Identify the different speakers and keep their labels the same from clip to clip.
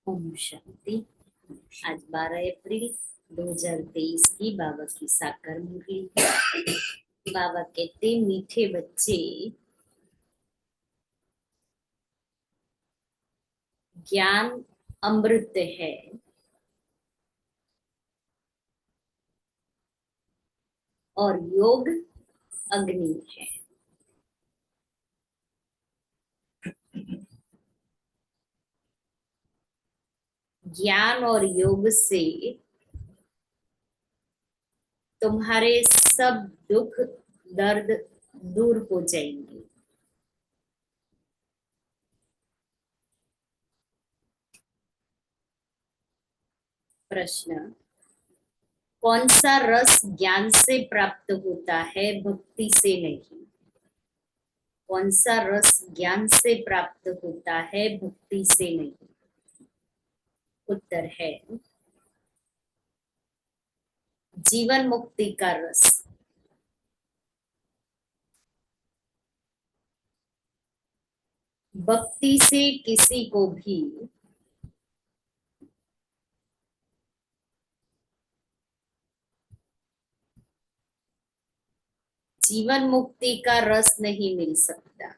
Speaker 1: ओम शांति। आज 12 अप्रैल 2023 की बाबा की साकार मुरली। बाबा कहते मीठे बच्चे ज्ञान अमृत है और योग अग्नि है। ज्ञान और योग से तुम्हारे सब दुख दर्द दूर हो जाएंगे। प्रश्न, कौन सा रस ज्ञान से प्राप्त होता है, भक्ति से नहीं? कौन सा रस ज्ञान से प्राप्त होता है, भक्ति से नहीं? उत्तर है जीवन मुक्ति का रस। भक्ति से किसी को भी जीवन मुक्ति का रस नहीं मिल सकता।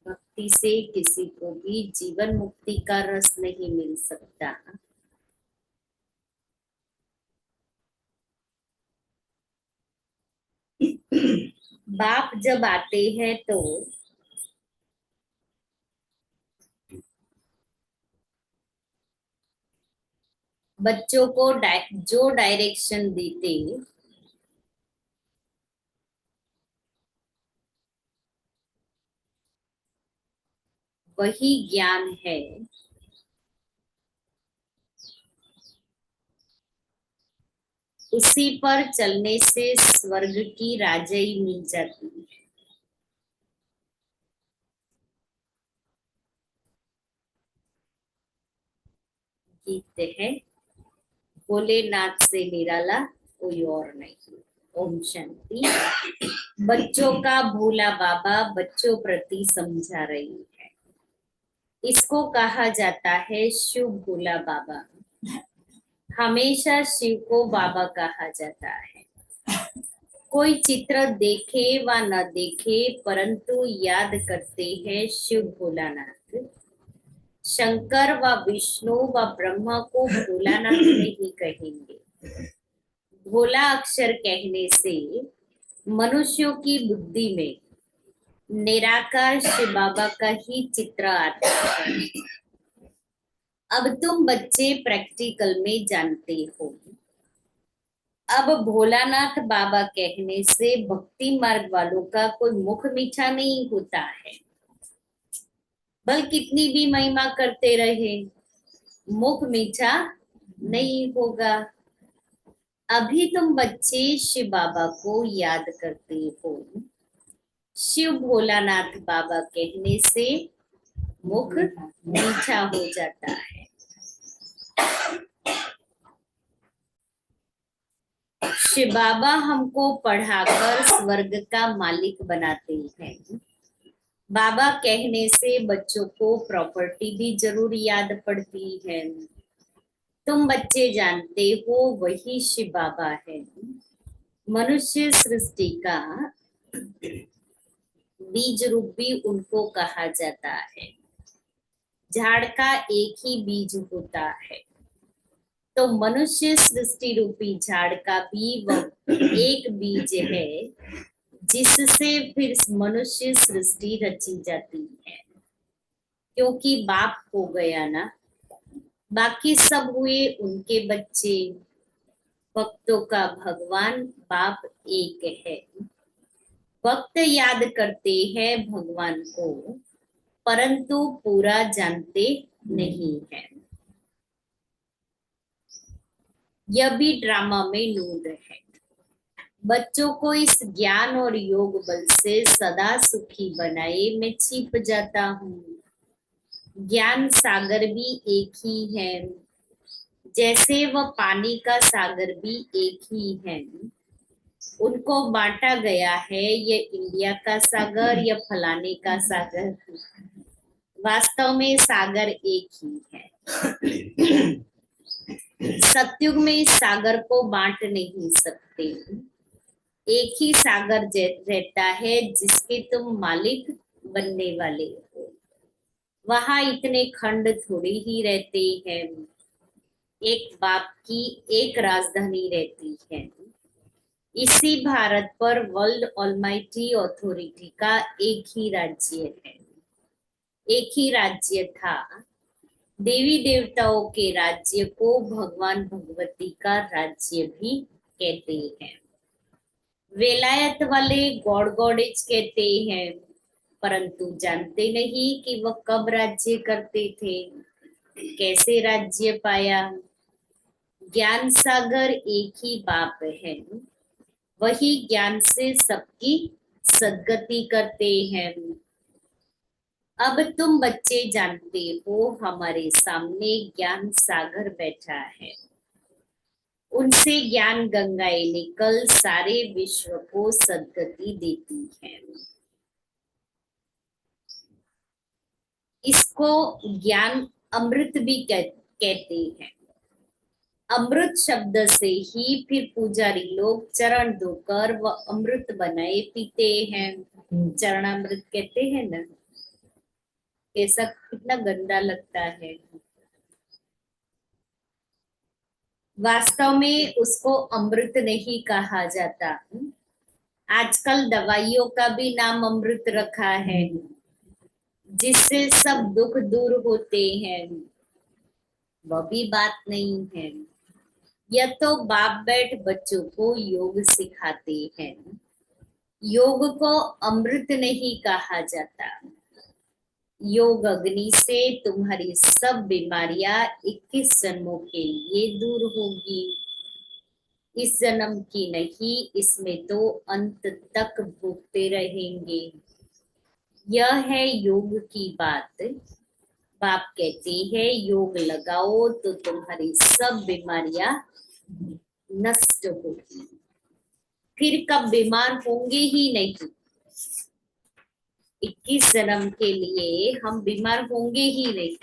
Speaker 1: भक्ति से किसी को भी जीवन मुक्ति का रस नहीं मिल सकता। बाप जब आते हैं तो बच्चों को जो डायरेक्शन देते वही ज्ञान है। उसी पर चलने से स्वर्ग की राजाई मिल जाती है। गीत है, भोलेनाथ से निराला कोई और नहीं। ओम शांति। बच्चों का भोला बाबा बच्चों प्रति समझा रही है। इसको कहा जाता है शिव भोला बाबा। हमेशा शिव को बाबा कहा जाता है। कोई चित्र देखे व न देखे परंतु याद करते हैं शिव भोलानाथ। शंकर व विष्णु व ब्रह्मा को भोलानाथ नहीं कहेंगे। भोला अक्षर कहने से मनुष्यों की बुद्धि में निराकार शिव बाबा का ही चित्र आता है। अब तुम बच्चे प्रैक्टिकल में जानते हो। अब भोलानाथ बाबा कहने से भक्ति मार्ग वालों का कोई मुख मीठा नहीं होता है। बल कितनी भी महिमा करते रहे, मुख मीठा नहीं होगा। अभी तुम बच्चे शिव बाबा को याद करते हो। शिव भोलानाथ बाबा कहने से मुख मीठा हो जाता है। शिव बाबा हमको पढ़ाकर स्वर्ग का मालिक बनाते हैं। बाबा कहने से बच्चों को प्रॉपर्टी भी जरूर याद पड़ती है। तुम बच्चे जानते हो वही शिव बाबा है। मनुष्य सृष्टि का बीज रूप भी उनको कहा जाता है। झाड़ का एक ही बीज होता है, तो मनुष्य सृष्टि रूपी झाड़ का भी वह एक बीज है जिससे फिर मनुष्य सृष्टि रची जाती है। क्योंकि बाप हो गया ना, बाकी सब हुए उनके बच्चे। भक्तों का भगवान बाप एक है। भक्त याद करते हैं भगवान को परंतु पूरा जानते नहीं है। यह भी ड्रामा में नूर है। बच्चों को इस ज्ञान और योग बल से सदा सुखी बनाए मैं छिप जाता हूँ। ज्ञान सागर भी एक ही है, जैसे वह पानी का सागर भी एक ही है। उनको बांटा गया है ये इंडिया का सागर या फलाने का सागर। वास्तव में सागर एक ही है। सतयुग में इस सागर को बांट नहीं सकते। एक ही सागर रहता है जिसके तुम मालिक बनने वाले हो। वहां इतने खंड थोड़े ही रहते हैं। एक बाप की एक राजधानी रहती है। इसी भारत पर वर्ल्ड ऑलमाइटी अथॉरिटी का एक ही राज्य है। एक ही राज्य था। देवी देवताओं के राज्य को भगवान भगवती का राज्य भी कहते हैं। वेलायत वाले गॉड गॉडेज कहते हैं, परंतु जानते नहीं कि वह कब राज्य करते थे, कैसे राज्य पाया। ज्ञान सागर एक ही बाप है। वही ज्ञान से सबकी सद्गति करते हैं। अब तुम बच्चे जानते हो, हमारे सामने ज्ञान सागर बैठा है। उनसे ज्ञान गंगाएं निकल सारे विश्व को सद्गति देती है। इसको ज्ञान अमृत भी कहते हैं। अमृत शब्द से ही फिर पुजारी लोग चरण धोकर व अमृत बनाए पीते हैं। चरणामृत कहते हैं ना, कैसा कितना गंदा लगता है। वास्तव में उसको अमृत नहीं कहा जाता। आजकल दवाइयों का भी नाम अमृत रखा है, जिससे सब दुख दूर होते हैं। वह भी बात नहीं है। यह तो बाप बैठ बच्चों को योग सिखाते हैं। योग को अमृत नहीं कहा जाता। योग अग्नि से तुम्हारी सब बीमारियां 21 जन्मों के लिए दूर होगी। इस जन्म की नहीं, इसमें तो अंत तक भोगते रहेंगे। यह है योग की बात। बाप कहते हैं योग लगाओ तो तुम्हारी सब बीमारियां नष्ट होगी। फिर कब बीमार होंगे ही नहीं। 21 जन्म के लिए हम बीमार होंगे ही नहीं।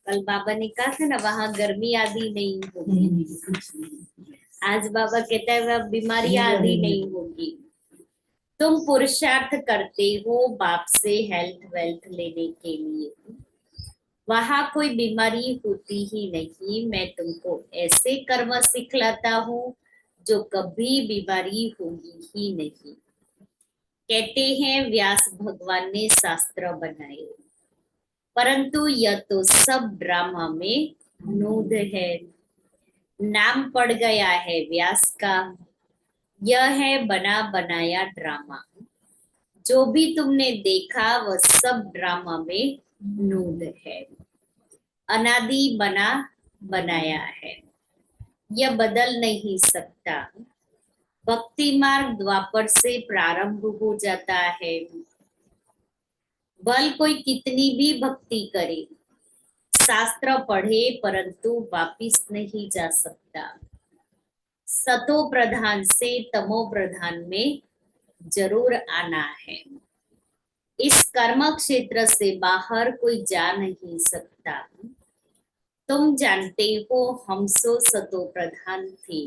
Speaker 1: कल बाबा ने कहा था ना, वहां गर्मी आदि नहीं होगी। आज बाबा कहता है वह बीमारियां आदि नहीं होगी। तुम पुरुषार्थ करते हो बाप से हेल्थ वेल्थ लेने के लिए, वहां कोई बीमारी होती ही नहीं। मैं तुमको ऐसे कर्म सिखलाता हूँ जो कभी बीमारी होगी ही नहीं। कहते हैं व्यास भगवान ने शास्त्र बनाए, परंतु यह तो सब ड्रामा में नूद है। नाम पड़ गया है व्यास का। यह है बना बनाया ड्रामा। जो भी तुमने देखा वह सब ड्रामा में नूद है। अनादि बना बनाया है, यह बदल नहीं सकता। भक्ति मार्ग द्वापर से प्रारंभ हो जाता है। भल कोई कितनी भी भक्ति करे, शास्त्र पढ़े, परंतु वापिस नहीं जा सकता। सतो प्रधान से तमो प्रधान में जरूर आना है। इस कर्म क्षेत्र से बाहर कोई जा नहीं सकता। तुम जानते हो हम सो सतो प्रधान थे,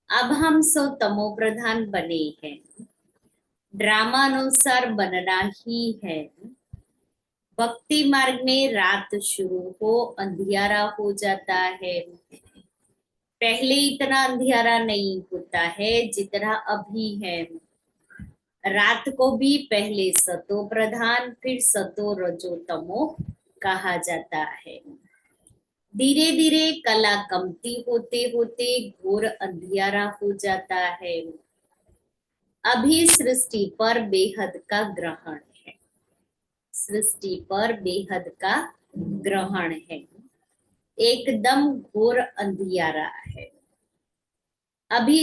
Speaker 1: अब हम सो तमो प्रधान बने हैं। ड्रामानुसार बनना ही है। भक्ति मार्ग में रात शुरू हो अंधियारा हो जाता है। पहले इतना अंधियारा नहीं होता है जितना अभी है। रात को भी पहले सतो प्रधान फिर सतो रजो तमो कहा जाता है। धीरे धीरे कला कमती होते होते घोर अंधियारा हो जाता है। अभी सृष्टि पर बेहद का ग्रहण है। सृष्टि पर बेहद का ग्रहण है। एकदम घोर अंधियारा है। अभी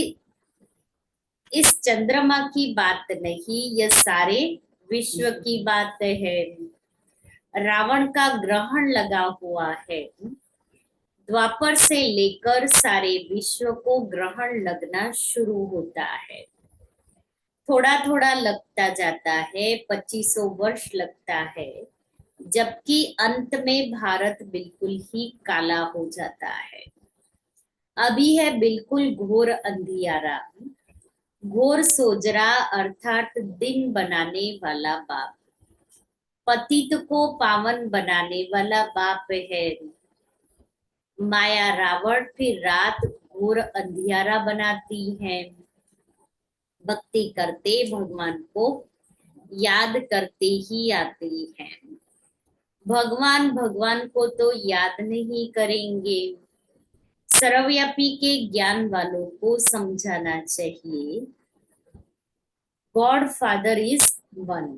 Speaker 1: इस चंद्रमा की बात नहीं, यह सारे विश्व की बात है। रावण का ग्रहण लगा हुआ है। द्वापर से लेकर सारे विश्व को ग्रहण लगना शुरू होता है। थोड़ा थोड़ा लगता जाता है, 2500 वर्ष लगता है। जबकि अंत में भारत बिल्कुल ही काला हो जाता है। अभी है बिल्कुल घोर अंधियारा, घोर सोजरा अर्थात दिन बनाने वाला बाप, पतित को पावन बनाने वाला बाप है। माया रावण फिर रात घोर अंधियारा बनाती है। भक्ति करते भगवान को याद करते ही आते हैं। भगवान भगवान को तो याद नहीं करेंगे। सर्वव्यापी के ज्ञान वालों को समझाना चाहिए, गॉड फादर इज वन।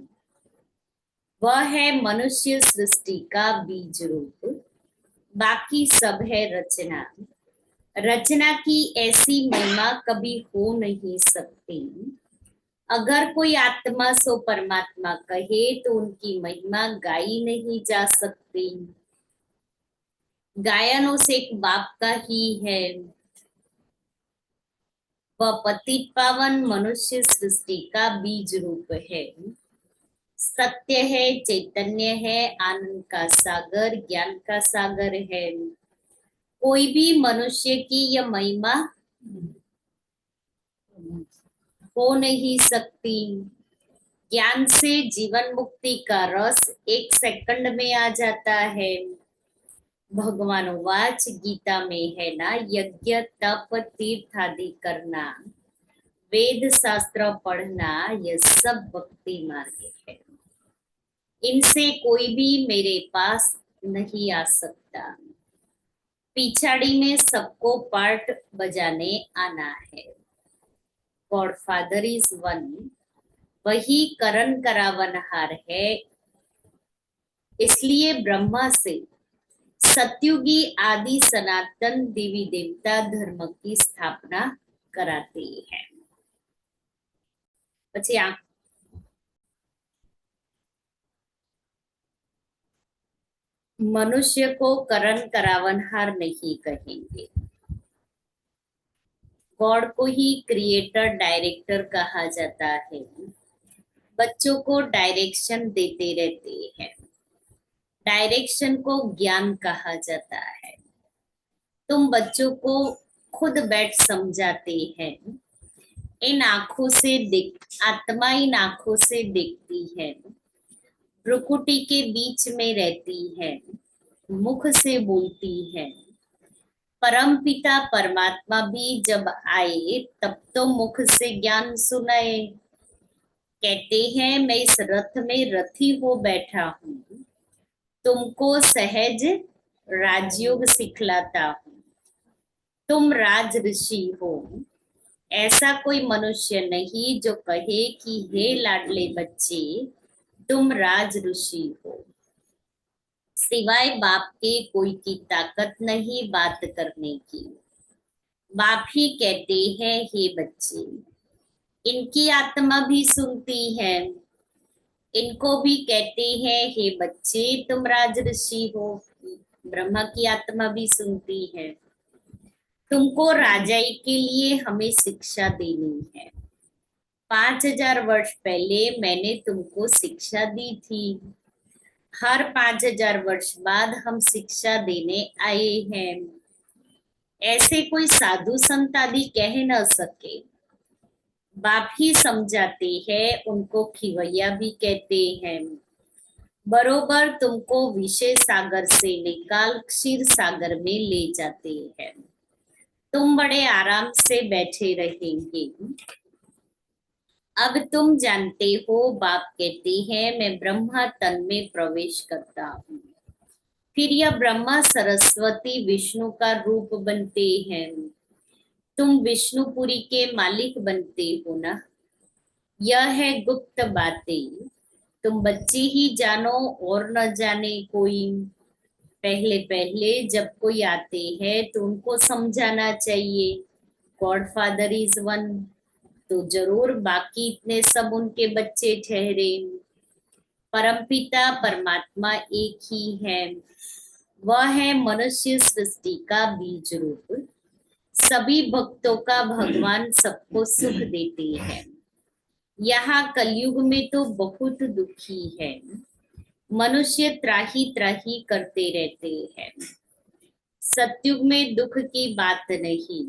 Speaker 1: वह है मनुष्य सृष्टि का बीज रूप, बाकी सब है रचना। रचना की ऐसी महिमा कभी हो नहीं सकती। अगर कोई आत्मा सो परमात्मा कहे तो उनकी महिमा गाई नहीं जा सकती। गायन उस एक बाप का ही है। वह पतित पावन मनुष्य सृष्टि का बीज रूप है। सत्य है, चैतन्य है, आनंद का सागर, ज्ञान का सागर है। कोई भी मनुष्य की यह महिमा हो नहीं सकती। ज्ञान से जीवन मुक्ति का रस एक सेकंड में आ जाता है। भगवान वाच गीता में है ना, यज्ञ तप तीर्थ आदि करना, वेद शास्त्र पढ़ना, यह सब भक्ति मार्ग है। इनसे कोई भी मेरे पास नहीं आ सकता। पिछाड़ी में सबको पार्ट बजाने आना है। गॉड फादर इज वन, वही करण करावनहार है। इसलिए ब्रह्मा से सत्युगी आदि सनातन देवी देवता धर्म की स्थापना कराते हैं। પછી આ मनुष्य को करण करावनहार नहीं कहेंगे। गॉड को ही क्रिएटर डायरेक्टर कहा जाता है। बच्चों को डायरेक्शन देते रहते हैं। डायरेक्शन को ज्ञान कहा जाता है। तुम बच्चों को खुद बैठ समझाते हैं। इन आंखों से देख, आत्मा इन आंखों से देखती है, भ्रुकुटी के बीच में रहती है, मुख से बोलती है। परम पिता परमात्मा भी जब आए तब तो मुख से ज्ञान सुनाए। कहते हैं मैं इस रथ में रथी हो बैठा हूँ, तुमको सहज राजयोग सिखलाता हूँ। तुम राज ऋषि हो। ऐसा कोई मनुष्य नहीं जो कहे कि हे लाडले बच्चे तुम राज ऋषि हो। सिवाय बाप के कोई की ताकत नहीं बात करने की। बाप ही कहते हैं हे बच्चे। इनकी आत्मा भी सुनती है। इनको भी कहते हैं हे बच्चे तुम राज ऋषि हो। ब्रह्मा की आत्मा भी सुनती है। तुमको राजाई के लिए हमें शिक्षा देनी है। 5000 वर्ष पहले मैंने तुमको शिक्षा दी थी। हर 5000 वर्ष बाद हम शिक्षा देने आए हैं। ऐसे कोई साधु संत आदि कह न सके। बाप ही समझाते हैं, उनको खिवैया भी कहते हैं। बरोबर तुमको विषय सागर से निकाल क्षीर सागर में ले जाते हैं। तुम बड़े आराम से बैठे रहेंगे। अब तुम जानते हो, बाप कहते हैं मैं ब्रह्मा तन में प्रवेश करता हूँ। फिर यह ब्रह्मा सरस्वती विष्णु का रूप बनते हैं। तुम विष्णुपुरी के मालिक बनते हो ना। यह है गुप्त बातें, तुम बच्चे ही जानो और न जाने कोई। पहले पहले जब कोई आते हैं तो उनको समझाना चाहिए गॉड फादर इज वन, तो जरूर बाकी इतने सब उनके बच्चे ठहरे। परमपिता परमात्मा एक ही है। वह है मनुष्य सृष्टि का बीज रूप। सभी भक्तों का भगवान सबको सुख देते हैं। यहाँ कलयुग में तो बहुत दुखी है। मनुष्य त्राही त्राही करते रहते हैं। सतयुग में दुख की बात नहीं,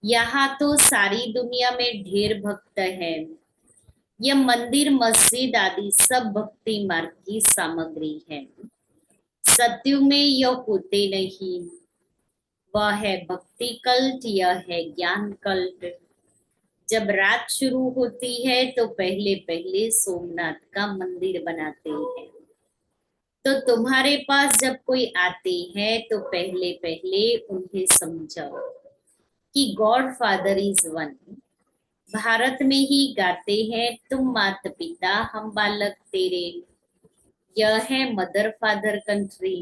Speaker 1: यहाँ तो सारी दुनिया में ढेर भक्त है। यह मंदिर मस्जिद आदि सब भक्ति मार्ग की सामग्री है। सतयुग में यह होते नहीं, वह है भक्ति कल्ट, यह है ज्ञान कल्ट। जब रात शुरू होती है तो पहले पहले सोमनाथ का मंदिर बनाते हैं। तो तुम्हारे पास जब कोई आते हैं तो पहले पहले उन्हें समझाओ कि God father is one. Bharat में ही गाते हैं, तुम माता पिता हम बालक तेरे। यह है मदर फादर कंट्री।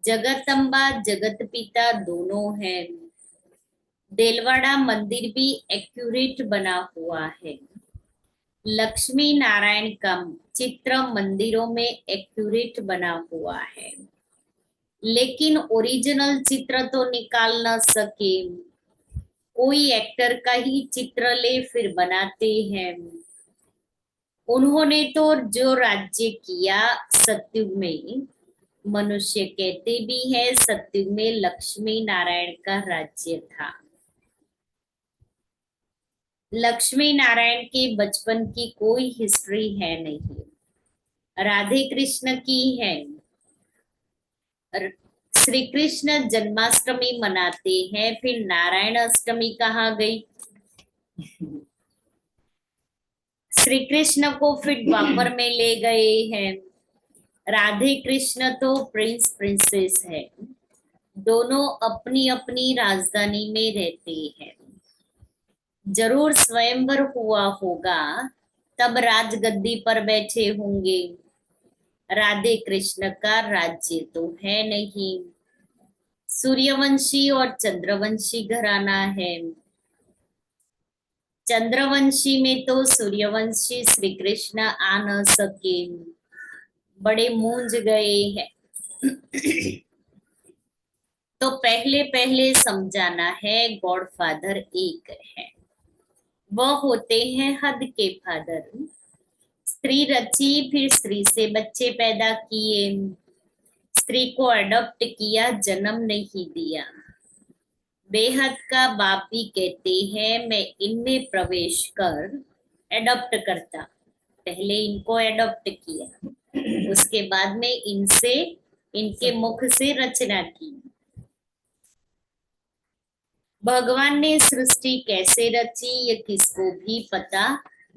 Speaker 1: जगत अम्बा जगत पिता दोनों है। देलवाड़ा मंदिर भी एक्यूरेट बना हुआ है। लक्ष्मी नारायण का चित्र मंदिरों में एक्यूरेट बना हुआ है, लेकिन ओरिजिनल चित्र तो निकाल न सके। कोई एक्टर का ही चित्र ले फिर बनाते हैं। उन्होंने तो जो राज्य किया सतयुग में, मनुष्य कहते भी है सतयुग में लक्ष्मी नारायण का राज्य था। लक्ष्मी नारायण के बचपन की कोई हिस्ट्री है नहीं, राधे कृष्ण की है। श्री कृष्ण जन्माष्टमी मनाते हैं, फिर नारायण अष्टमी कहाँ गई? श्री कृष्ण को फिर द्वापर में ले गए हैं। राधे कृष्ण तो प्रिंस प्रिंसेस है, दोनों अपनी अपनी राजधानी में रहते हैं। जरूर स्वयंवर हुआ होगा, तब राजगद्दी पर बैठे होंगे। राधे कृष्ण का राज्य तो है नहीं, सूर्यवंशी और चंद्रवंशी घराना है। चंद्रवंशी में तो सूर्यवंशी श्री कृष्ण आ न सके, बड़े मूंझ गए हैं। तो पहले पहले समझाना है गॉड फादर एक है, वह होते हैं हद के फादर। स्त्री रची फिर स्त्री से बच्चे पैदा किए, स्त्री को अडॉप्ट किया जन्म नहीं दिया। बेहद का बाप भी कहते हैं मैं इनमें प्रवेश कर एडॉप्ट करता, पहले इनको एडॉप्ट किया, उसके बाद में इनसे इनके मुख से रचना की। भगवान ने सृष्टि कैसे रची ये किसको भी पता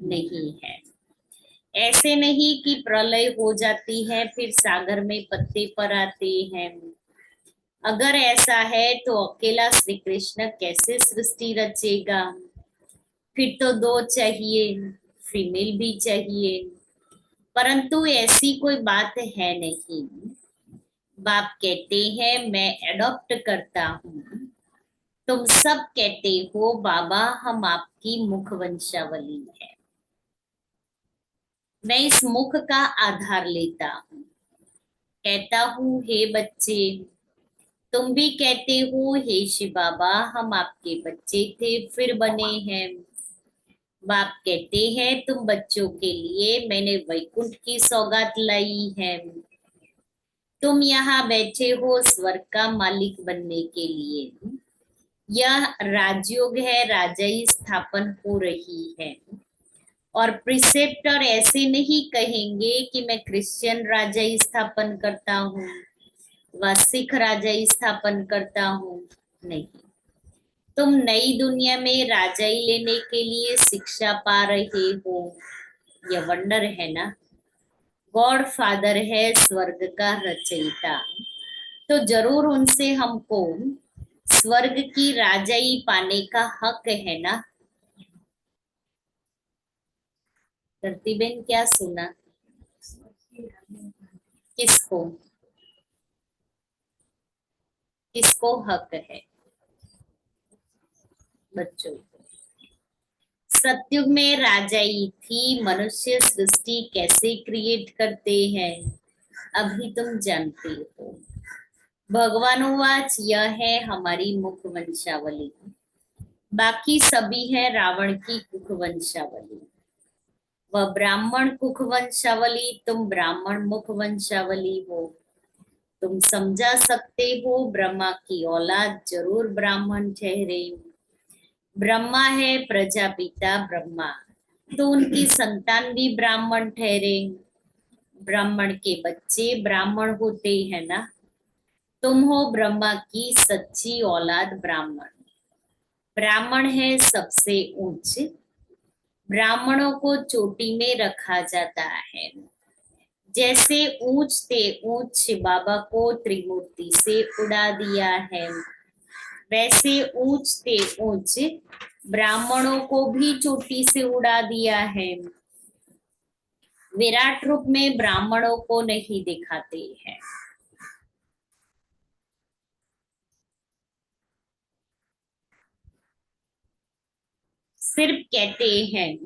Speaker 1: नहीं है। ऐसे नहीं कि प्रलय हो जाती है फिर सागर में पत्ते पर आते हैं। अगर ऐसा है तो अकेला श्री कृष्ण कैसे सृष्टि रचेगा? फिर तो दो चाहिए, फीमेल भी चाहिए, परंतु ऐसी कोई बात है नहीं। बाप कहते हैं मैं एडॉप्ट करता हूँ, तुम सब कहते हो बाबा हम आपकी मुख वंशावली है। मैं इस मुख का आधार लेता हूँ, कहता हूँ हे बच्चे, तुम भी कहते हो हे शिव बाबा हम आपके बच्चे थे फिर बने हैं। बाप कहते हैं तुम बच्चों के लिए मैंने वैकुंठ की सौगात लाई है। तुम यहाँ बैठे हो स्वर्ग का मालिक बनने के लिए। यह राजयोग है, राजाई स्थापन हो रही है। और प्रिसेप्टर ऐसे नहीं कहेंगे कि मैं क्रिश्चियन राजाई स्थापन करता हूँ व सिख राजाई स्थापन करता हूँ, नहीं। तुम नई दुनिया में राजाई लेने के लिए शिक्षा पा रहे हो, यह वंडर है ना। गॉड फादर है स्वर्ग का रचयिता, तो जरूर उनसे हमको स्वर्ग की राजाई पाने का हक है ना। धरतीबेन क्या सुना? किसको किसको हक है? बच्चों को। सतयुग में राजाई थी, मनुष्य सृष्टि कैसे क्रिएट करते हैं अभी तुम जानते हो। भगवानुवाच यह है हमारी मुख वंशावली, बाकी सभी है रावण की कुख वंशावली। वह ब्राह्मण कुख वंशावली, तुम ब्राह्मण मुख वंशावली हो। तुम समझा सकते हो ब्रह्मा की औलाद जरूर ब्राह्मण ठहरे। ब्रह्मा है प्रजापिता ब्रह्मा, तो उनकी संतान भी ब्राह्मण ठहरे। ब्राह्मण के बच्चे ब्राह्मण होते हैं ना। तुम हो ब्रह्मा की सच्ची औलाद ब्राह्मण। ब्राह्मण है सबसे ऊंच, ब्राह्मणों को चोटी में रखा जाता है। जैसे ऊंच ते ऊंच शिव बाबा को त्रिमूर्ति से उड़ा दिया है, वैसे ऊंच ते ऊंच ब्राह्मणों को भी चोटी से उड़ा दिया है। विराट रूप में ब्राह्मणों को नहीं दिखाते हैं। सिर्फ कहते हैं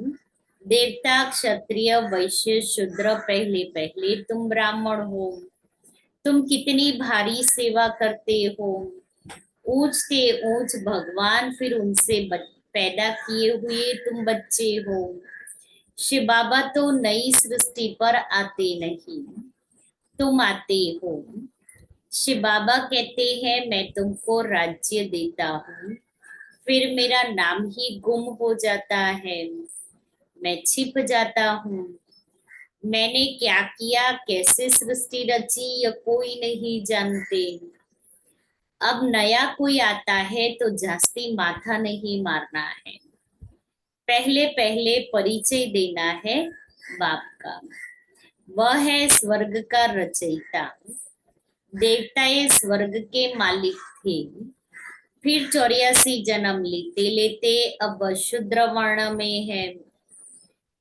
Speaker 1: देवता क्षत्रिय वैश्य शूद्र पहले पहले तुम ब्राह्मण हो। तुम कितनी भारी सेवा करते हो। ऊंच से ऊंच भगवान, फिर उनसे पैदा किए हुए तुम बच्चे हो। शिव बाबा तो नई सृष्टि पर आते नहीं, तुम आते हो। शिव बाबा कहते हैं मैं तुमको राज्य देता हूँ, फिर मेरा नाम ही गुम हो जाता है, मैं छिप जाता हूँ। मैंने क्या किया, कैसे सृष्टि रची, यह कोई नहीं जानते। अब नया कोई आता है तो जास्ती माथा नहीं मारना है। पहले पहले परिचय देना है बाप का। वह है स्वर्ग का रचयिता। देवताएं स्वर्ग के मालिक थे, फिर 84 जन्म लेते लेते अब वह शूद्र वर्ण में है,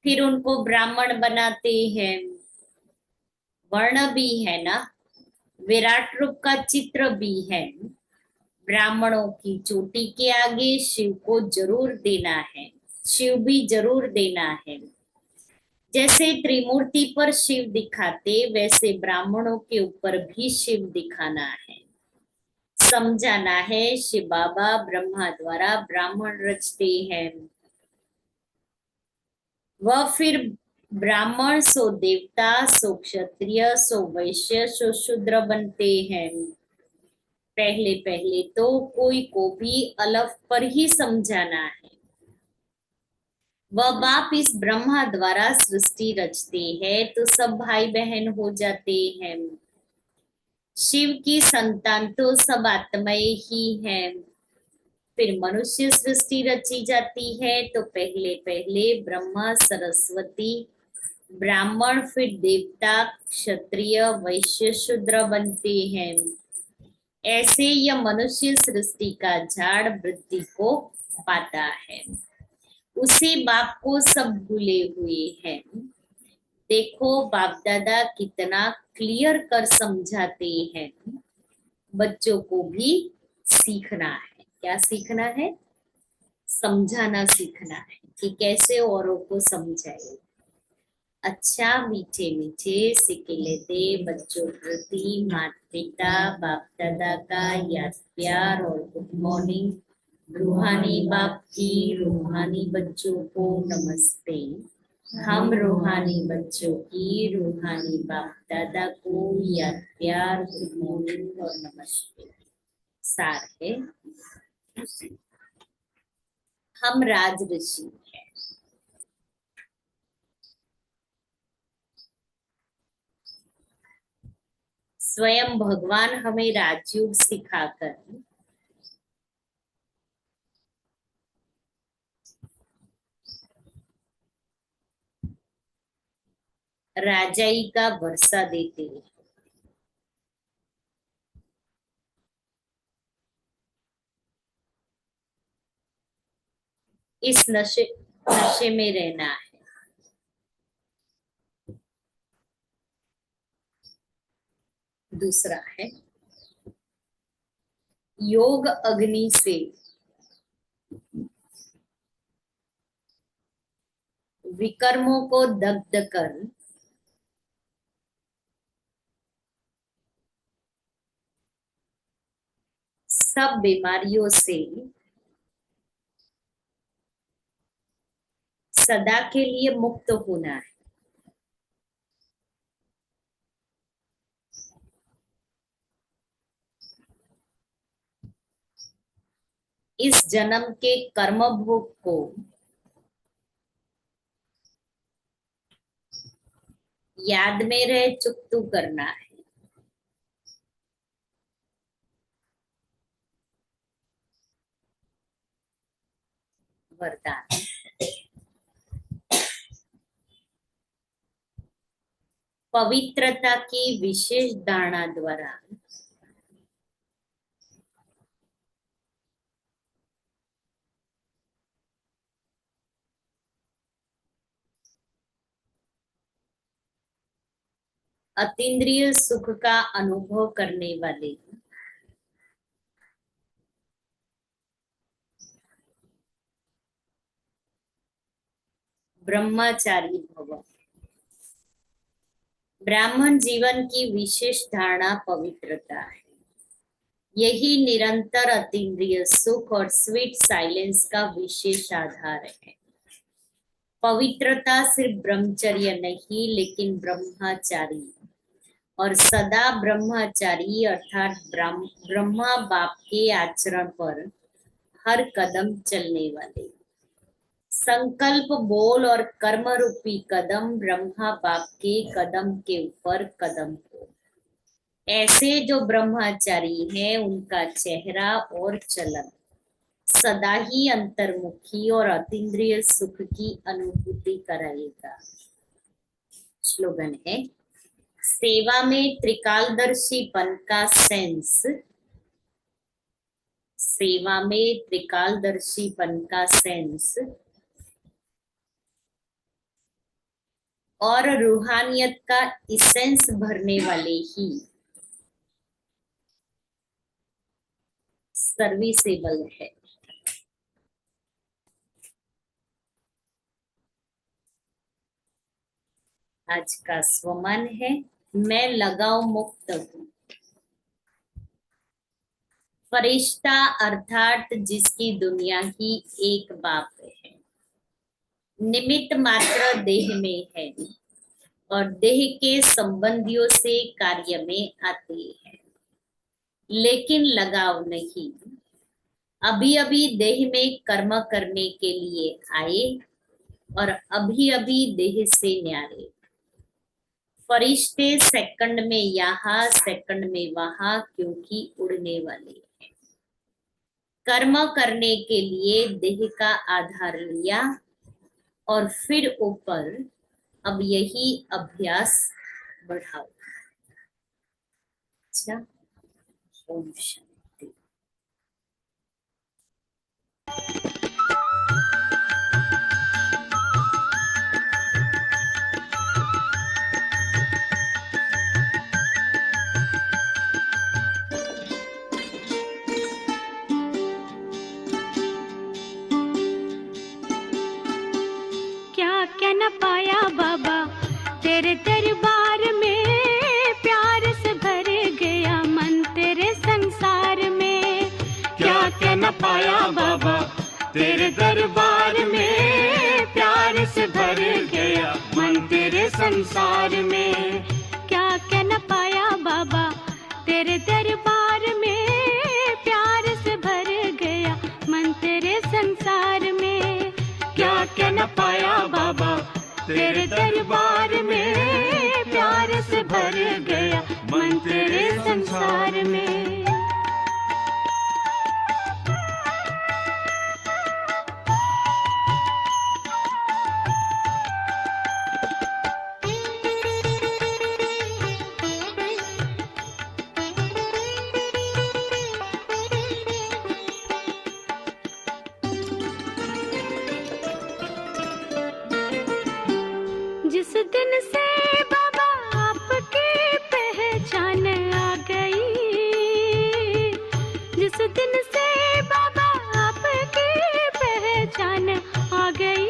Speaker 1: फिर उनको ब्राह्मण बनाते हैं। वर्ण भी है ना, विराट रूप का चित्र भी है। ब्राह्मणों की चोटी के आगे शिव को जरूर देना है, शिव भी जरूर देना है। जैसे त्रिमूर्ति पर शिव दिखाते, वैसे ब्राह्मणों के ऊपर भी शिव दिखाना है। समझाना है शिव बाबा ब्रह्मा द्वारा ब्राह्मण रचते हैं। वह फिर ब्राह्मण सो देवता सो क्षत्रिय सो वैश्य सो शूद्र बनते हैं। पहले पहले तो कोई को भी अलग पर ही समझाना है। वह बाप इस ब्रह्मा द्वारा सृष्टि रचते हैं तो सब भाई बहन हो जाते हैं। शिव की संतान तो सब आत्माएं ही हैं। फिर मनुष्य सृष्टि रची जाती है तो पहले पहले ब्रह्मा सरस्वती ब्राह्मण, फिर देवता क्षत्रिय वैश्य शूद्र बनते हैं। ऐसे यह मनुष्य सृष्टि का झाड़ वृद्धि को पाता है। उसी बाप को सब भूले हुए हैं। देखो बाप दादा कितना क्लियर कर समझाते हैं। बच्चों को भी सीखना है। क्या सीखना है? समझाना सीखना है कि कैसे औरों को समझाए। अच्छा मीठे मीठे सिक्के दे बच्चों प्रति माता पिता बाप दादा का याद प्यार और गुड मॉर्निंग। रूहानी बाप की रूहानी बच्चों को नमस्ते। हम रूहानी बच्चों की रूहानी बाप दादा को याद प्यार गुड मॉर्निंग और नमस्ते। सार है, हम राज ऋषि हैं। स्वयं भगवान हमें राजयोग सिखाकर राजाई का वर्षा देते हैं। इस नशे नशे में रहना है। दूसरा है योग अग्नि से विकर्मों को दग्ध कर सब बीमारियों से सदा के लिए मुक्त होना है। इस जन्म के कर्म भोग को याद में रहे चुकतू करना है। वरदान। पवित्रता की विशेष धारणा द्वारा अतीन्द्रिय सुख का अनुभव करने वाले ब्रह्मचारी भव। ब्राह्मण जीवन की विशेष धारणा पवित्रता है। यही निरंतर अतीन्द्रिय सुख और स्वीट साइलेंस का विशेष आधार है। पवित्रता सिर्फ ब्रह्मचर्य नहीं, लेकिन ब्रह्मचारी और सदा ब्रह्मचारी अर्थात ब्रह्मा बाप के आचरण पर हर कदम चलने वाले। संकल्प, बोल और कर्म रूपी कदम ब्रह्मा बाप के कदम के ऊपर कदम हो। ऐसे जो ब्रह्मचारी हैं उनका चेहरा और चलन सदा ही अंतर्मुखी और अतीन्द्रिय सुख की अनुभूति कराएगा। स्लोगन है, सेवा में त्रिकालदर्शीपन का सेंस, सेवा में त्रिकालदर्शीपन का सेंस और रूहानियत का इसेंस भरने वाले ही सर्विसेबल है। आज का स्वमन है, मैं लगाव मुक्त हूँ। फरिश्ता अर्थात जिसकी दुनिया ही एक बाप है, निमित्त मात्र देह में है और देह के संबंधियों से कार्य में आते हैं, लेकिन लगाव नहीं। अभी अभी देह में कर्म करने के लिए आए और अभी अभी देह से न्यारे। फरिश्ते सेकंड में यहाँ सेकंड में वहां, क्योंकि उड़ने वाले हैं। कर्म करने के लिए देह का आधार लिया और फिर ऊपर अब यही अभ्यास बढ़ाओ। अच्छा, ओम शांति।
Speaker 2: क्या क्या न पाया बाबा तेरे दरबार में, प्यार से भर गया मन तेरे संसार में।
Speaker 3: क्या क्या न पाया बाबा तेरे दरबार में, प्यार से भर गया मन तेरे संसार में।
Speaker 2: क्या क्या न पाया बाबा तेरे दरबार में, प्यार से भर गया मन तेरे संसार में।
Speaker 3: क्या क्या न पाया बाबा तेरे दरबार में, प्यार से भर गया मन तेरे संसार में।
Speaker 2: जिस दिन से बाबा आपकी पहचान आ गई, जिस दिन से बाबा आपकी पहचान आ गई,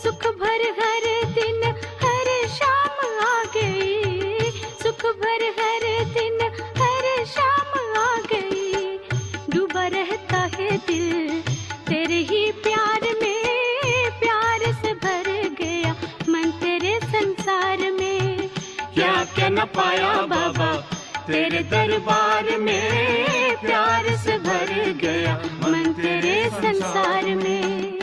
Speaker 2: सुख भर हर दिन हर शाम आ गई, सुख भर हर दिन हर शाम आ गई। डूबा रहता है दिल तेरे ही प्यार में,
Speaker 3: न पाया बाबा, तेरे दरबार में प्यार से भर गया मन तेरे
Speaker 2: संसार में।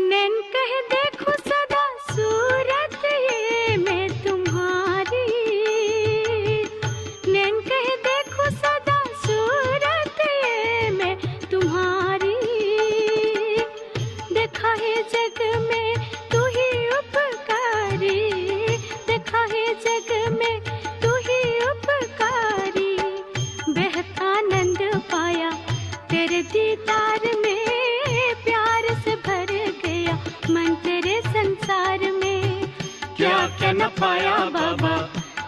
Speaker 2: नैन कह देखो सदा सूरत ये मैं तुम्हारी, नैन कह देखो सदा सूरत ये मैं तुम्हारी। देखा है जग में तू ही उपकारी, देखा है जग में तू ही उपकारी। बेहद आनंद पाया तेरे दीदार में, प्यार से भर गया मन तेरे संसार में।
Speaker 3: क्या क्या न पाया बाबा,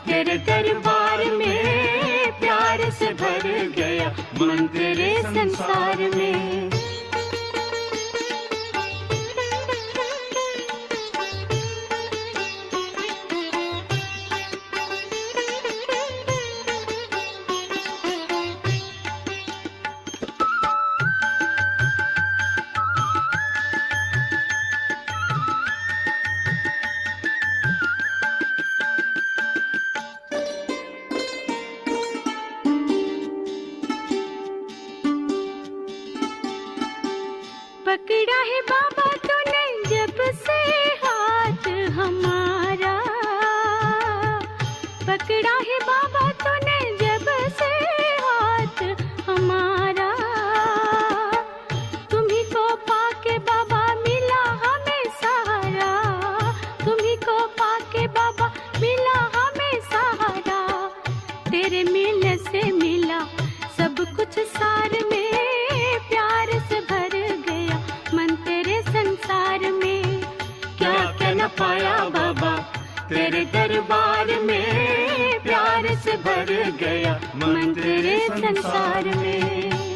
Speaker 3: तेरे दरबार में प्यार से भर गया मन तेरे संसार में।
Speaker 2: पकड़ा है बाबा तूने जब से हाथ हमारा, पकड़ा है बाबा तूने जब से हाथ हमारा। तुम्ही को पाके बाबा मिला हमें सहारा, तुम्ही को पाके बाबा मिला हमें सहारा। तेरे मिलने से मिला सब कुछ सार में, प्यार से भर गया मन तेरे संसार में।
Speaker 3: क्या क्या न पाया बाबा, तेरे दरबार में प्यार से भर गया मन तेरे संसार में।